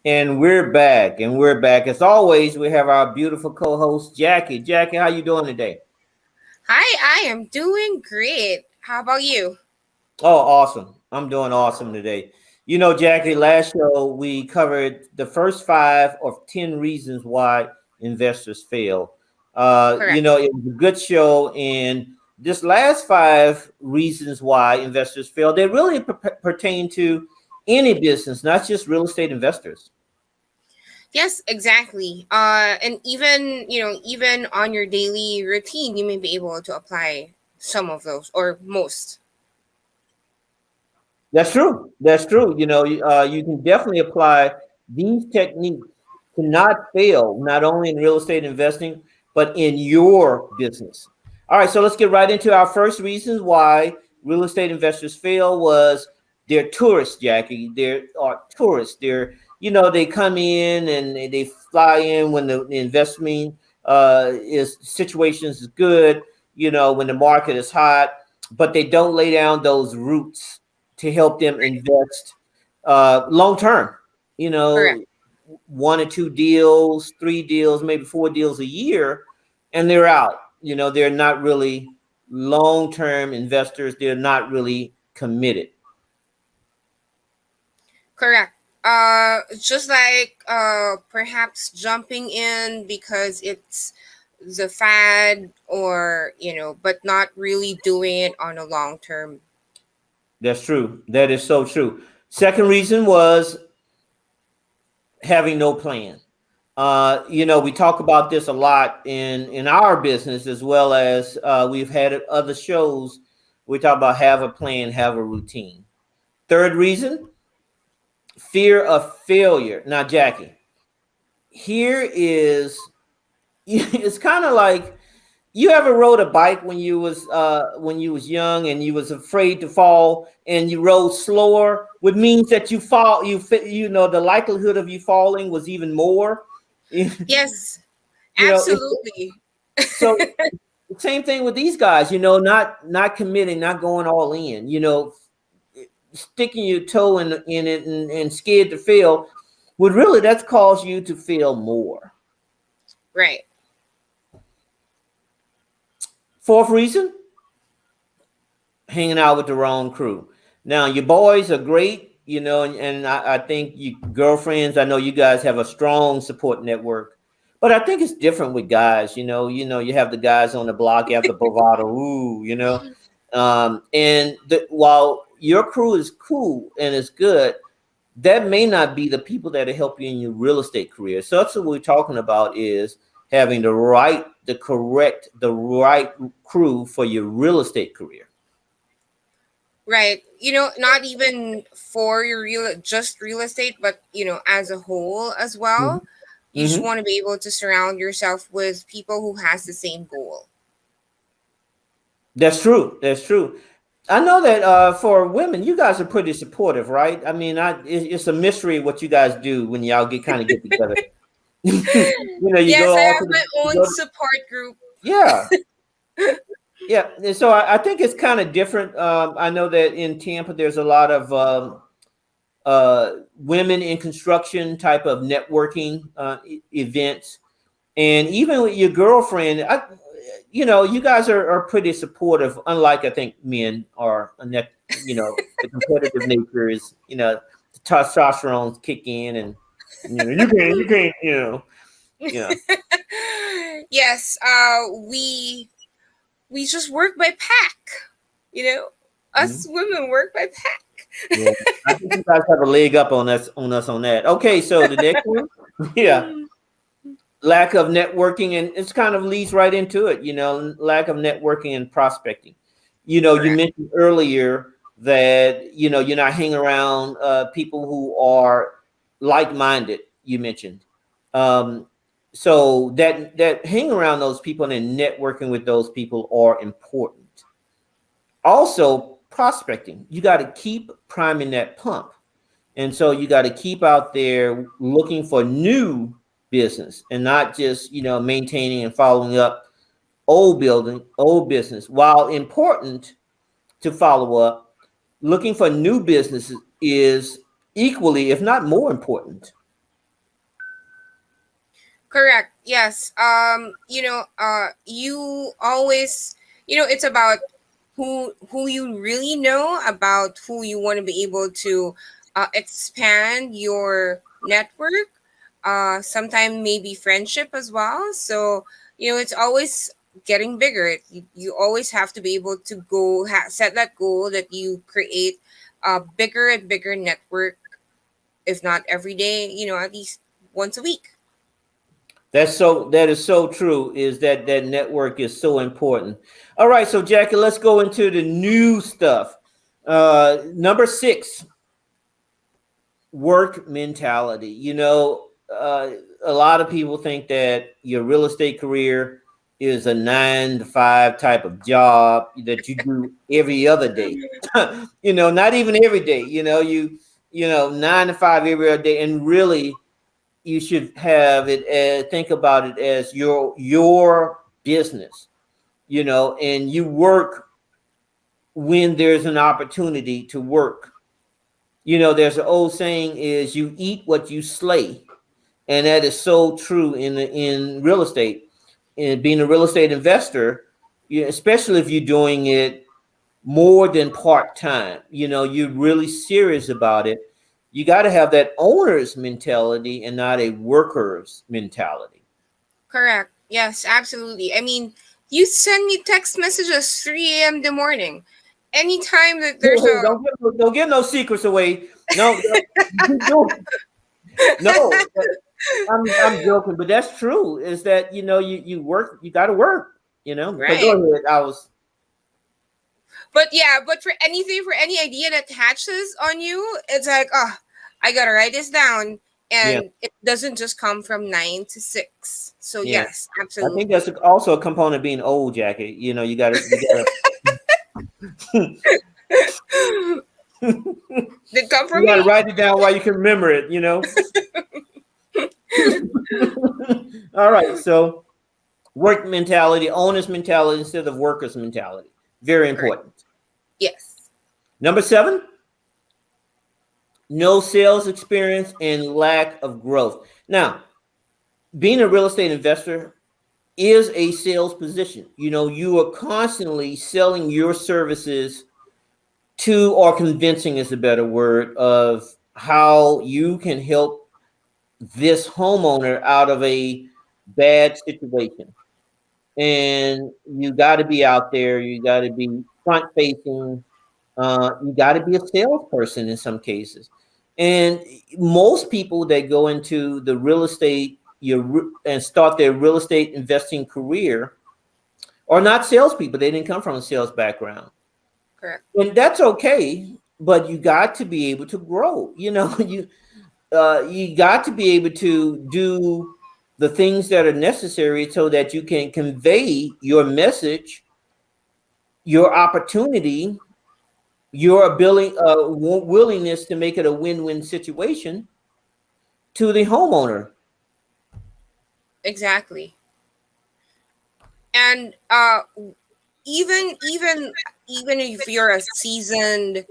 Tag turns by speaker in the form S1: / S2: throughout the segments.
S1: And we're back, and we're back. As always, we have our beautiful co-host Jackie. Jackie, how you doing today?
S2: Hi, I am doing great. How about you?
S1: Oh, awesome. I'm doing awesome today. You know, Jackie, last show we covered the first 5 of 10 reasons why investors fail.
S2: Correct.
S1: It was a good show, and this last 5 reasons why investors fail, they really pertain to any business, not just real estate investors.
S2: Yes, exactly. And even on your daily routine, you may be able to apply some of those or most.
S1: That's true. That's true. You can definitely apply these techniques to not fail, not only in real estate investing, but in your business. All right, so let's get right into our first reasons why real estate investors fail was they're tourists, Jackie. They are tourists. They come in and they fly in when the investment is situations is good, when the market is hot, but they don't lay down those roots to help them invest long term. You
S2: Correct.
S1: know, 1 or 2 deals, 3 deals, maybe 4 deals a year, and they're out. They're not really long term investors. They're not really committed.
S2: Correct. Just like perhaps jumping in because it's the fad, or but not really doing it on a long term.
S1: That's true. That is so true. Second reason was having no plan. We talk about this a lot in our business, as well as we've had other shows. We talk about have a plan, have a routine. Third reason, fear of failure. Now, Jackie, here is it's kind of like you ever rode a bike when you was young and you was afraid to fall and you rode slower, which means that the likelihood of you falling was even more. you
S2: Yes,
S1: it's
S2: absolutely.
S1: so same thing with these guys, not committing, not going all in, sticking your toe in it and scared to fail, would really that's caused you to fail more.
S2: Right.
S1: Fourth reason, hanging out with the wrong crew. Now your boys are great, and I think you girlfriends, I know you guys have a strong support network. But I think it's different with guys, you have the guys on the block, you have the bravado, while your crew is cool and is good, that may not be the people that help you in your real estate career. So that's what we're talking about is having the right crew for your real estate career.
S2: Right. Not even for your just real estate, but as a whole as well. You just
S1: Hmm.
S2: want to be able to surround yourself with people who has the same goal.
S1: That's true. That's true. I know that for women, you guys are pretty supportive, right? I mean, it's a mystery what you guys do when y'all get together. You
S2: Yes,
S1: go
S2: I
S1: all
S2: have
S1: to
S2: my
S1: you
S2: own
S1: go
S2: support group.
S1: yeah, yeah. And so I think it's kind of different. I know that in Tampa, there's a lot of women in construction type of networking events, and even with your girlfriend, you guys are pretty supportive. Unlike I think men are. The competitive nature is, the testosterones kick in, and you know.
S2: Yes, we just work by pack. You know, us
S1: Mhm.
S2: women work by pack.
S1: Yeah, I think you guys have a leg up on that. Okay, so the next one, yeah, lack of networking, and it's kind of leads right into it. Lack of networking and prospecting. You
S2: Correct.
S1: mentioned earlier that you're not hanging around people who are like-minded. You mentioned, um, so that hang around those people and networking with those people are important. Also, prospecting. You got to keep priming that pump. And so you got to keep out there looking for new business and not just, maintaining and following up old business. While important to follow up, looking for new businesses is equally, if not more important.
S2: Correct. Yes. You always, it's about who you really know, about who you want to be able to expand your network. Sometimes maybe friendship as well. So, it's always getting bigger. You always have to be able to set that goal that you create a bigger and bigger network, if not every day, at least once a week.
S1: That is so true. Is that network is so important. All right, so Jackie, let's go into the new stuff. Number six, work mentality. A lot of people think that your real estate career is a 9 to 5 type of job that you do every other day. Not even every day. 9 to 5 every other day, and really you should have it think about it as your business. And you work when there's an opportunity to work. There's an old saying is you eat what you slay, and that is so true in real estate. And being a real estate investor, especially if you're doing it more than part time, you're really serious about it. You got to have that owner's mentality and not a worker's mentality.
S2: Correct. Yes, absolutely. I mean, you send me text messages 3 a.m. the morning. Anytime that
S1: Hey,
S2: there's
S1: hey,
S2: a
S1: don't give no secrets away. No, no, no. I'm joking, but that's true. Is that you work, you got to work. But go
S2: right.
S1: ahead. I was
S2: But yeah, but for any idea that hatches on you, it's like, oh, I gotta write this down.
S1: yeah,
S2: And it doesn't just come from 9 to 6. So
S1: yeah.
S2: yes,
S1: I think
S2: absolutely.
S1: that's also a component of being old, Jackie. You gotta.
S2: Did come
S1: You
S2: from
S1: gotta
S2: me.
S1: write it down while you can remember it. All right, so work mentality, owner's mentality instead of worker's mentality. Very
S2: Correct.
S1: important.
S2: Yes.
S1: Number seven, no sales experience and lack of growth. Now, being a real estate investor is a sales position. You are constantly selling your services to, or convincing is a better word, of how you can help this homeowner out of a bad situation. And you got to be out there, you got to be front facing, you got to be a salesperson in some cases. And most people that go into the real estate and start their real estate investing career are not salespeople. They didn't come from a sales background,
S2: Correct.
S1: and that's okay. But you got to be able to grow. You got to be able to do the things that are necessary so that you can convey your message, your opportunity, your ability, willingness to make it a win-win situation to the homeowner.
S2: Exactly. And even if you're a seasoned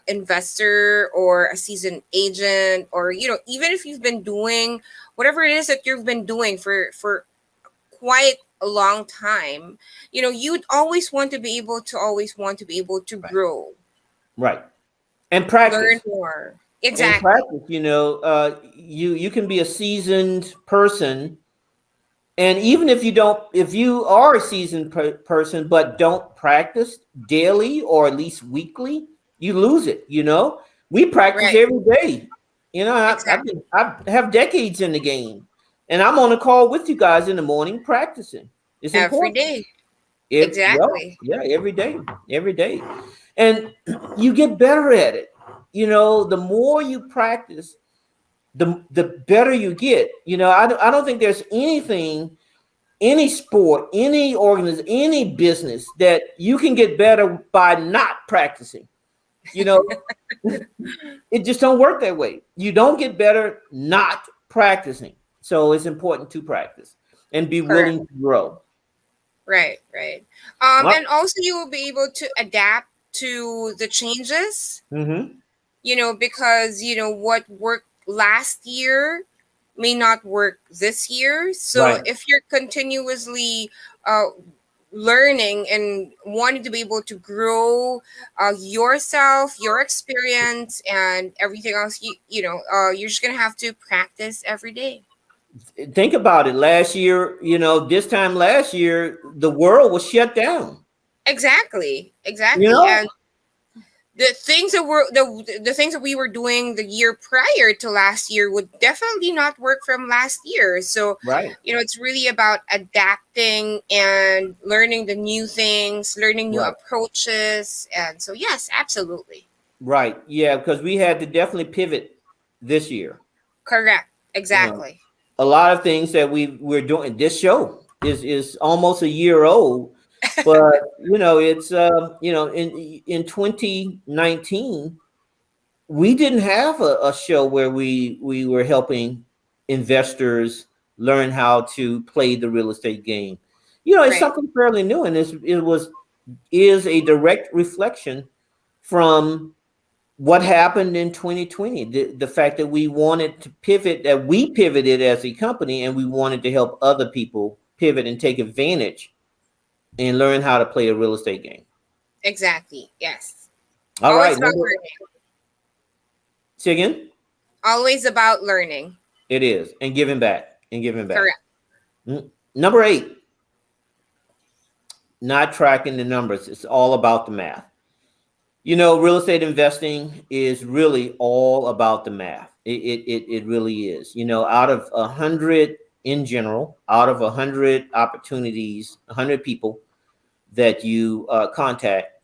S2: investor or a seasoned agent, or even if you've been doing whatever it is that you've been doing for quite a long time, you'd always want to be able to
S1: Right.
S2: grow,
S1: Right. And
S2: learn
S1: practice.
S2: more.
S1: And
S2: Exactly.
S1: practice. You can be a seasoned person. And even if you are a seasoned person, but don't practice daily or at least weekly, you lose it. We practice
S2: Right.
S1: every day.
S2: Exactly.
S1: I have decades in the game, and I'm on a call with you guys in the morning practicing. It's
S2: Every
S1: important.
S2: day.
S1: Well,
S2: Exactly.
S1: yeah, every day, and you get better at it. The more you practice, the better you get. I don't think there's anything, any sport, any organization, any business that you can get better by not practicing. You know, it just don't work that way. You don't get better not practicing. So it's important to practice and be
S2: Correct.
S1: willing to grow.
S2: Right. Right. And also you will be able to adapt to the changes,
S1: Mm-hmm.
S2: because what worked last year may not work this year. So
S1: Right.
S2: if you're continuously uh, learning and wanting to be able to grow yourself, your experience, and everything else, you're just gonna have to practice every day.
S1: Think about it. Last year, this time last year, the world was shut down.
S2: Exactly,
S1: You
S2: exactly.
S1: know,
S2: And the things that we were doing the year prior to last year would definitely not work from last year. So
S1: right,
S2: it's really about adapting and learning the new things, learning new
S1: right,
S2: approaches. And so yes, absolutely.
S1: right. Yeah, because we had to definitely pivot this year.
S2: Correct.
S1: You know,
S2: Exactly.
S1: a lot of things that we're doing. This show is almost a year old, but it's in 2019 we didn't have a show where we were helping investors learn how to play the real estate game. It's
S2: Right.
S1: something fairly new, and is a direct reflection from what happened in 2020. The fact that we wanted to pivot, that we pivoted as a company, and we wanted to help other people pivot and take advantage and learn how to play a real estate game.
S2: Exactly. Yes.
S1: All
S2: Always
S1: right,
S2: about learning.
S1: say again.
S2: Always about learning.
S1: It is, and giving back, and giving back.
S2: Correct.
S1: Number 8, not tracking the numbers. It's all about the math. Real estate investing is really all about the math. It really is. Out of 100 in general, out of 100 opportunities, 100 people that you contact,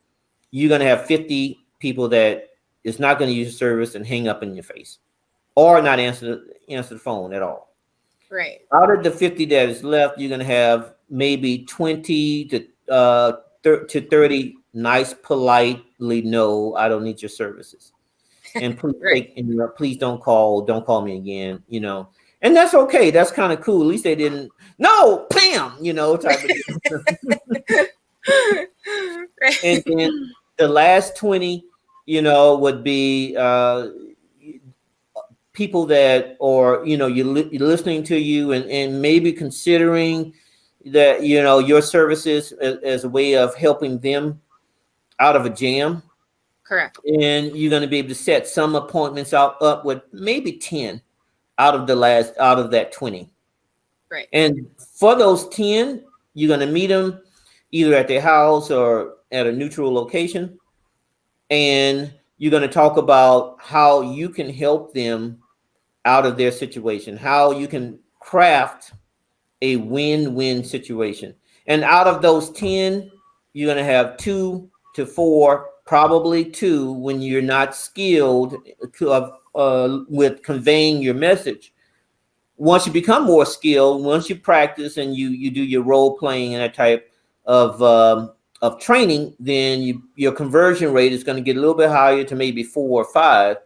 S1: you're going to have 50 people that is not going to use the service and hang up in your face or not answer the phone at all.
S2: Right.
S1: Out of the 50 that is left, you're going to have maybe 20 to 30 nice, politely, no, I don't need your services. And please
S2: Right.
S1: please don't call me again, And that's okay. That's kind of cool. At least they didn't, no, bam, type of deal. And
S2: Right.
S1: then the last 20, would be people that are you're listening to you and maybe considering that your services as a way of helping them out of a jam,
S2: Correct.
S1: and you're going to be able to set some appointments up with maybe 10 out of that 20.
S2: Right.
S1: And for those 10, you're going to meet them either at their house or at a neutral location, and you're going to talk about how you can help them out of their situation, how you can craft a win-win situation. And out of those 10, you're going to have 2 to 4, probably 2 when you're not skilled with conveying your message. Once you become more skilled, once you practice and you do your role playing and that type of training, then your conversion rate is going to get a little bit higher to maybe 4 or 5.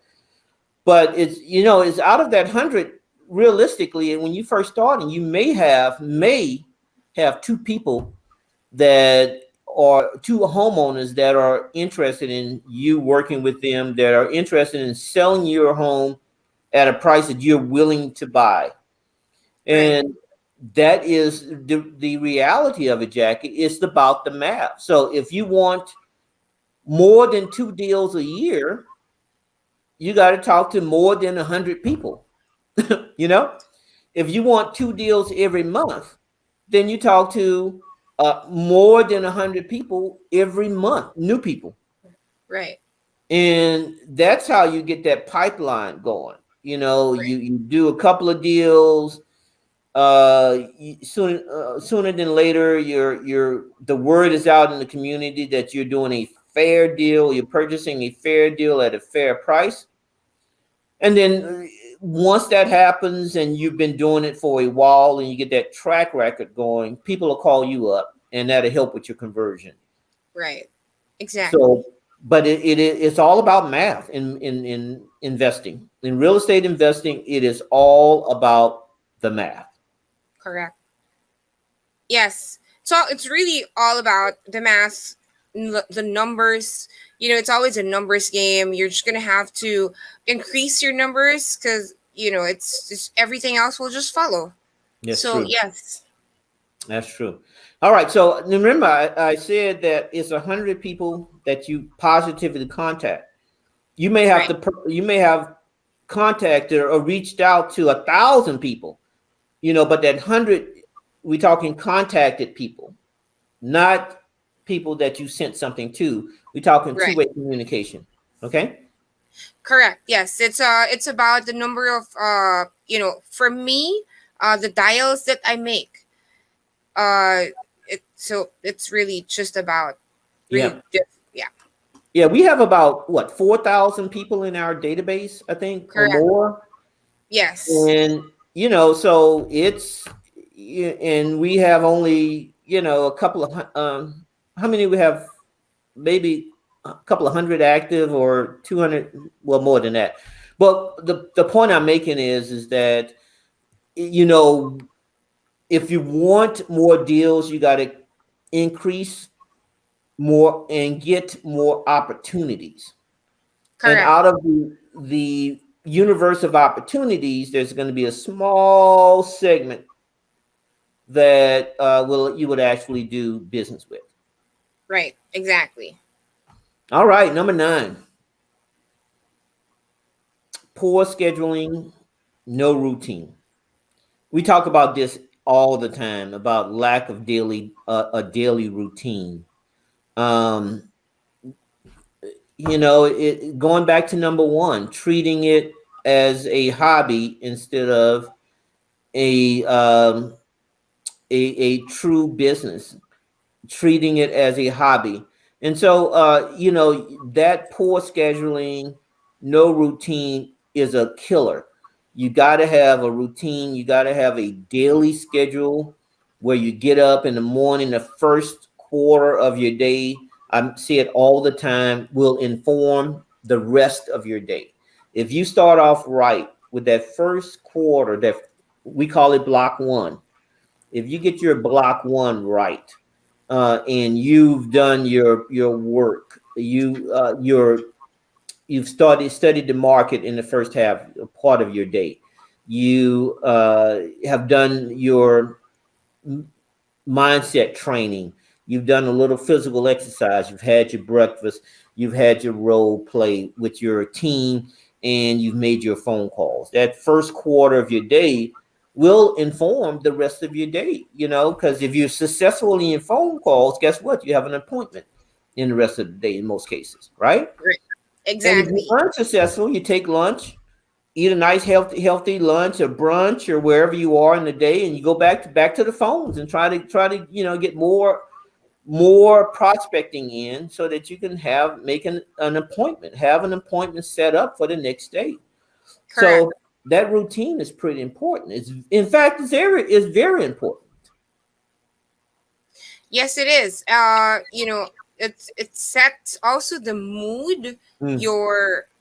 S1: But it's out of that 100, realistically, and when you first start, and you may have 2 people that are 2 homeowners that are interested in you working with them, that are interested in selling your home at a price that you're willing to buy.
S2: Right.
S1: And that is the reality of it, Jackie. It's about the math. So if you want more than 2 deals a year, you got to talk to more than 100 people. you know if you want 2 deals every month, then you talk to more than 100 people every month, new people.
S2: Right.
S1: And that's how you get that pipeline going.
S2: Right.
S1: You do a couple of deals, sooner than later, the word is out in the community that you're doing a fair deal, you're purchasing a fair deal at a fair price. And then once that happens and you've been doing it for a while and you get that track record going, people will call you up and that'll help with your conversion.
S2: Right. Exactly.
S1: So, but it's all about math in investing. In real estate investing, it is all about the math.
S2: Correct. Yes. So it's really all about the math, the numbers. It's always a numbers game. You're just gonna have to increase your numbers because it's just everything else will just follow.
S1: That's
S2: So
S1: true.
S2: yes.
S1: That's true. All right. So remember, I said that it's 100 people that you positively contact. You may have
S2: Right.
S1: to. You may have contacted or reached out to 1,000 people. But that 100, we talking contacted people, not people that you sent something to. We're talking
S2: Right.
S1: two-way communication. Okay.
S2: Correct. Yes. It's about the number of for me, the dials that I make. Uh so it's really just about
S1: Yeah.
S2: yeah.
S1: Yeah. We have about what 4,000 people in our database, I think, or
S2: Correct.
S1: more.
S2: Yes.
S1: And so and we have only a couple of how many we have, maybe a couple of hundred active, or 200, well, more than that. But the point I'm making is that you know if you want more deals, you got to increase more and get more opportunities. And
S2: Correct.
S1: out of the universe of opportunities, there's going to be a small segment that will you would actually do business with.
S2: Right. Exactly.
S1: All right, number 9, poor scheduling, no routine. We talk about this all the time about lack of a daily routine. Um, going back to number 1, treating it as a hobby instead of a a true business, treating it as a hobby. And so, that poor scheduling, no routine is a killer. You got to have a routine. You got to have a daily schedule where you get up in the morning. The first quarter of your day, I see it all the time, will inform the rest of your day. If you start off right with that first quarter, that we call it block 1, if you get your block 1 right, and you've done your work, you've studied the market in the first half part of your day, you have done your mindset training. You've done a little physical exercise. You've had your breakfast. You've had your role play with your team, and you've made your phone calls. That first quarter of your day will inform the rest of your day, because if you're successful in your phone calls, guess what? You have an appointment in the rest of the day in most cases, right?
S2: Right.
S1: And if
S2: Exactly.
S1: you're unsuccessful, you take lunch, eat a nice healthy lunch or brunch or wherever you are in the day, and you go back to the phones and try to get more prospecting in so that you can make an appointment, have an appointment set up for the next day.
S2: Correct.
S1: So that routine is pretty important. It's in fact it's very important.
S2: Yes, it is. It sets also the mood,
S1: Mm,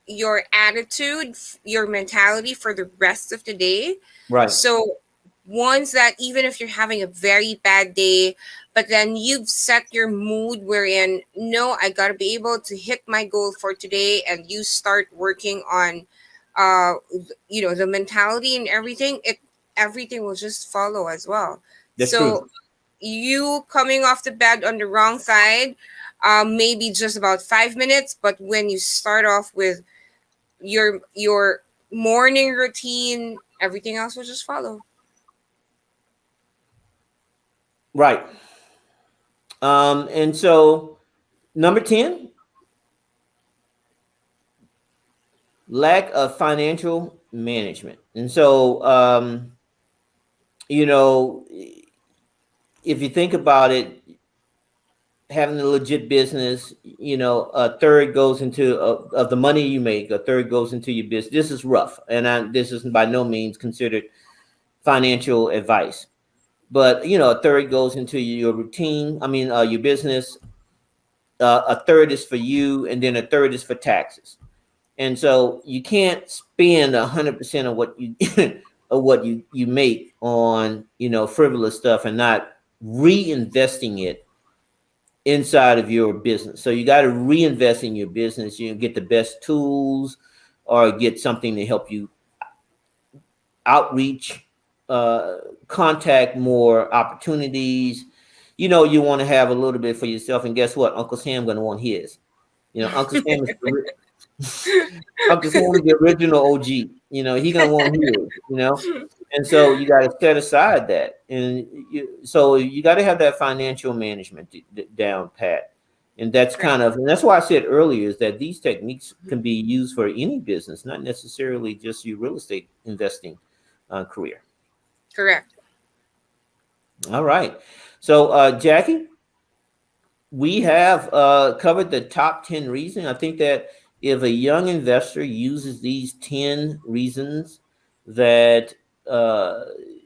S2: your attitude, your mentality for the rest of the day.
S1: right.
S2: So once that even if you're having a very bad day, but then you've set your mood wherein no, I gotta be able to hit my goal for today, and you start working on, the mentality and everything. Everything will just follow as well.
S1: That's true.
S2: So you coming off the bed on the wrong side, maybe just about 5 minutes, but when you start off with your morning routine, everything else will just follow.
S1: Right. And so number 10, lack of financial management. And so you know if you think about it, having a legit business, a third goes into of the money you make, a third goes into your business. This is rough, and this is by no means considered financial advice. But a third goes into your routine. I mean, your business. A third is for you, and then a third is for taxes. And so you can't spend 100% of what you of what you make on frivolous stuff and not reinvesting it inside of your business. So you got to reinvest in your business. You get the best tools or get something to help you outreach, uh, contact more opportunities. You want to have a little bit for yourself, and guess what? Uncle Sam gonna want his. Uncle Sam is Uncle Sam is the original OG. He gonna want his. And so you got to set aside that, and so you got to have that financial management down pat. And that's
S2: Correct.
S1: and that's why I said earlier is that these techniques can be used for any business, not necessarily just your real estate investing career.
S2: Correct.
S1: All right. So, Jackie, we have covered the top 10 reasons. I think that if a young investor uses these 10 reasons that uh,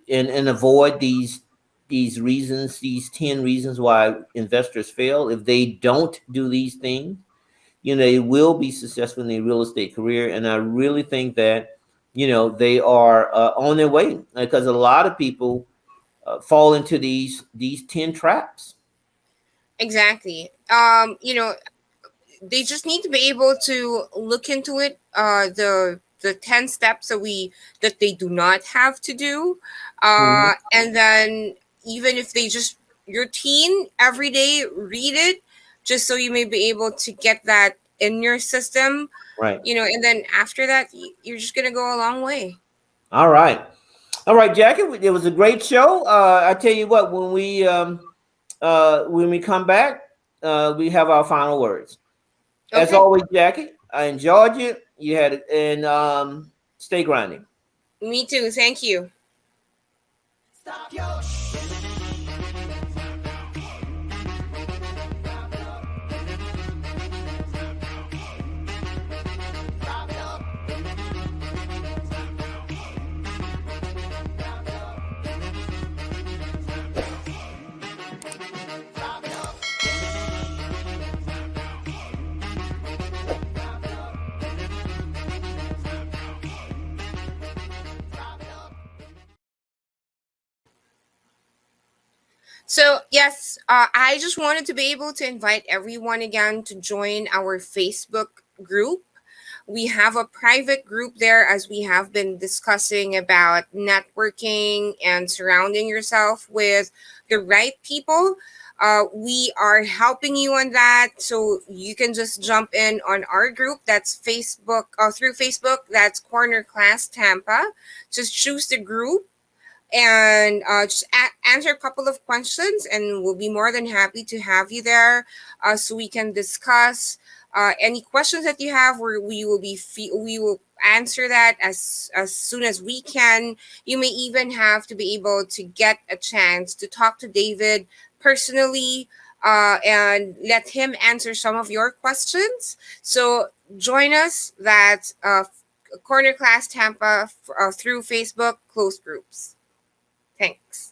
S1: and avoid these reasons, these 10 reasons why investors fail, if they don't do these things, they will be successful in their real estate career. And I really think that, they are on their way, because a lot of people fall into these 10 traps.
S2: Exactly. They just need to be able to look into it, the 10 steps that they do not have to do,
S1: Mhm.
S2: and then even if they just routine every day read it, just so you may be able to get that in your system,
S1: Right.
S2: and then after that you're just gonna go a long way.
S1: All right. All right, Jackie. It was a great show. I tell you what, when we come back, we have our final words. As
S2: Okay.
S1: always, Jackie, I enjoyed you. You had it, and stay grinding.
S2: Me too, thank you. So, yes, I just wanted to be able to invite everyone again to join our Facebook group. We have a private group there, as we have been discussing about networking and surrounding yourself with the right people. We are helping you on that. So you can just jump in on our group. That's Facebook, through Facebook. That's Corner Class Tampa. Just choose the group and just answer a couple of questions, and we'll be more than happy to have you there, so we can discuss any questions that you have, where we will answer that as soon as we can. You may even have to be able to get a chance to talk to David personally, and let him answer some of your questions. So join us, that Corner Class Tampa, through Facebook closed groups. Thanks.